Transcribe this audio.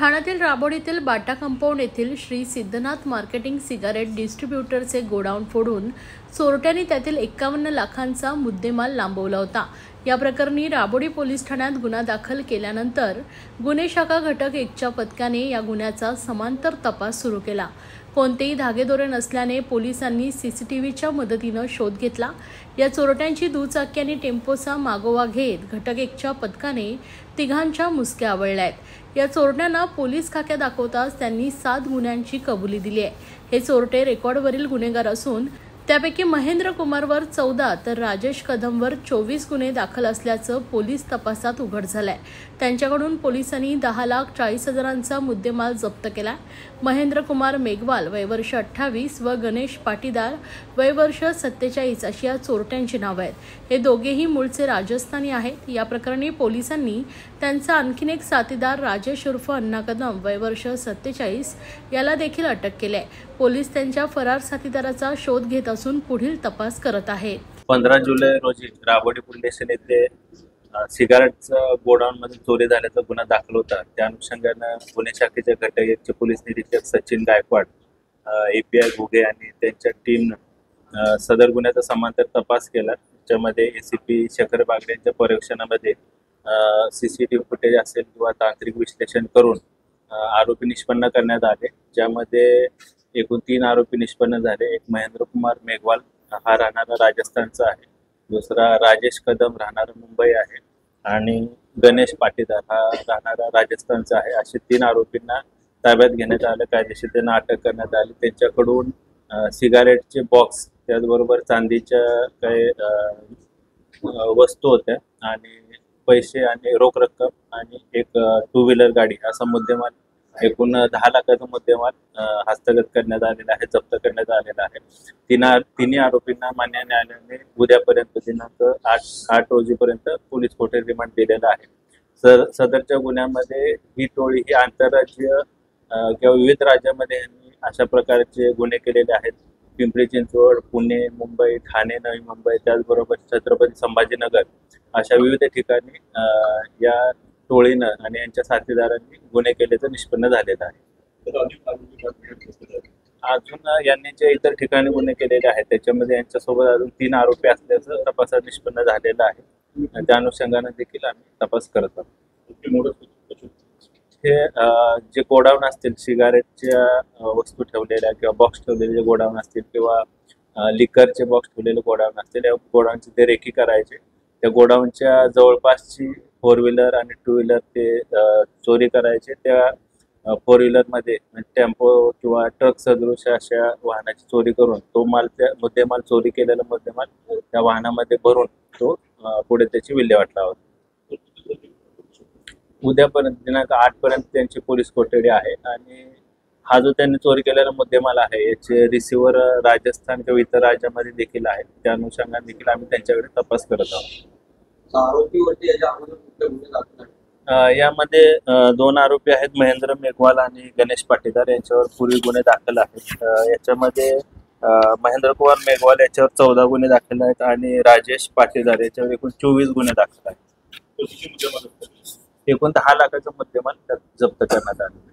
ठाण्यातील राबोडीतील Bata compound येथील Shri Siddhanath marketing cigarette डिस्ट्रीब्युटरचे गोडाऊन फोडून चोरट्यांनी त्यातील 51 लाखांचा मुद्देमाल लांबवला होता। या प्रकरणी राबोडी पोलीस ठाण्यात गुन्हा दाखल केल्यानंतर गुन्हे शाखा घटक 1च्या पथकाने या गुन्ह्याचा समांतर तपास सुरू केला। कोणतेही धागेदोरे नसल्याने पोलिसांनी सीसीटीव्हीच्या मदतीने शोध घेतला। या चोरट्यांची दुचाकी आणि टेम्पोचा मागोवा घेत घटक 1च्या पथकाने तिघांच्या मुसक्या आवळल्या आहेत। या चोरट्यांना पोलीस खाक्या दाखवताच त्यांनी 7 गुन्ह्यांची कबुली दिली आहे। हे चोरटे रेकॉर्डवरील गुन्हेगार असून त्यापैकी महेंद्र कुमारवर 14 तर राजेश कदमवर 24 गुन्हे दाखल असल्याचं पोलीस तपासात उघड झालंय। त्यांच्याकडून पोलिसांनी 10,40,000चा मुद्देमाल जप्त केला। महेंद्र कुमार मेघवाल वय वर्ष 28 व गणेश पाटीदार वय वर्ष 47 अशी या चोरट्यांची नावं आहेत। हे दोघेही मूळचे राजस्थानी आहेत। या प्रकरणी पोलिसांनी त्यांचा आणखीन एक साथीदार राजेश उर्फ अण्णा कदम वय वर्ष 47 याला देखील अटक केली आहे। पोलीस त्यांच्या फरार साथीदाराचा शोध घेत असून पुढील तपास करत आहेत। 15 जुलै रोजी राबोडी पोलीस स्टेशन येथे सिगारेटचा गोडाऊन मध्ये चोरी झाल्याचा गुन्हा दाखल होता। त्या अनुषंगाने गुन्हे शाखेचे घटक 1चे पोलीस निरीक्षक सचिन गायकवाड, एपीआय घुगे आणि त्यांच्या टीमने सदर गुन्ह्याचा समांतर तपास केला। त्यामध्ये एसीपी शेखर बागडे यांच्या पर्यवेक्षणामध्ये सीसीटीव्ही फुटेज असेल किंवा तांत्रिक विश्लेषण करून आरोपी निष्पन्न करण्यात आले, ज्यामध्ये एकूण 3 आरोपी निष्पन्न झाले। एक महेंद्र कुमार मेघवाल हा राहणारा राजस्थानचा आहे, दुसरा राजेश कदम राहणारा मुंबई आहे आणि गणेश पाटीदार हा राहणारा राजस्थानचा आहे। असे 3 आरोपींना ताब्यात घेण्यात आलं, कायदेशीर त्यांना अटक करण्यात आली। त्यांच्याकडून सिगारेटचे बॉक्स त्याचबरोबर चांदीच्या काही वस्तू होत्या आणि पैसे आणि रोख रक्कम आणि एक 2 व्हीलर गाडी असा मुद्देमाल एकूण 10 लाखाचा मुद्देमाल हस्तगत करण्यात आलेला आहे, जप्त करण्यात आलेला आहे। तिन्ही आरोपींना मान्य न्यायालयाने उद्यापर्यंत दिनांक 8 रोजीपर्यंत पोलीस कोठडी रिमांड दिलेला आहे। सदरच्या गुन्ह्यामध्ये ही टोळी ही आंतरराज्यीय किंवा विविध राज्यामध्ये यांनी अशा प्रकारचे गुन्हे केलेले आहेत। पिंपरी चिंचवड, पुणे, मुंबई, ठाणे, नवी मुंबई त्याचबरोबर छत्रपती संभाजीनगर अशा विविध ठिकाणी या टोळीनं आणि यांच्या साथीदारांनी गुन्हे केल्याचं निष्पन्न झालेलं आहे। अजून यांनी जे इतर ठिकाणी गुन्हे केलेले आहेत त्याच्यामध्ये यांच्यासोबत अजून 3 आरोपी असल्याचं तपासात निष्पन्न झालेलं आहे। त्या अनुषंगाने देखील आम्ही तपास करत आहोत। हे जे गोडाऊन असतील सिगारेटच्या वस्तू ठेवलेल्या किंवा बॉक्स ठेवलेले जे गोडाऊन असतील किंवा लिकरचे बॉक्स ठेवलेले गोडाऊन असतील, या गोडाऊनची ते रेकी करायचे। त्या गोडाऊनच्या जवळपासची 4 व्हीलर आणि 2 व्हीलर ते चोरी करायचे। त्या 4 व्हीलरमध्ये टेम्पो किंवा ट्रक सदृश अशा वाहनाची चोरी करून तो मुद्देमाल चोरी केलेला मुद्देमाल त्या वाहनामध्ये भरून तो पुढे त्याची विल्हेवाट लावत। उद्यापर्यंत दिनांक 8 पर्यंत त्यांची पोलीस कोठडी आहे आणि हा जो त्यांनी चोरी केलेला मुद्देमाल आहे याचे रिसिव्हर राजस्थान किंवा इतर राज्यामध्ये देखील आहेत। त्या अनुषंगाने देखील आम्ही त्यांच्याकडे तपास करत आहोत। यामध्ये 2 आरोपी आहेत, महेंद्र मेघवाल आणि गणेश पाटीदार, यांच्यावर पूर्वी गुन्हे दाखल आहेत। याच्यामध्ये महेंद्र कुमार मेघवाल याच्यावर 14 गुन्हे दाखल आहेत आणि राजेश पाटीदार याच्यावर एकूण 24 गुन्हे दाखल आहेत। एकूण 10 लाखाचा मुद्देमाल जप्त करण्यात आला।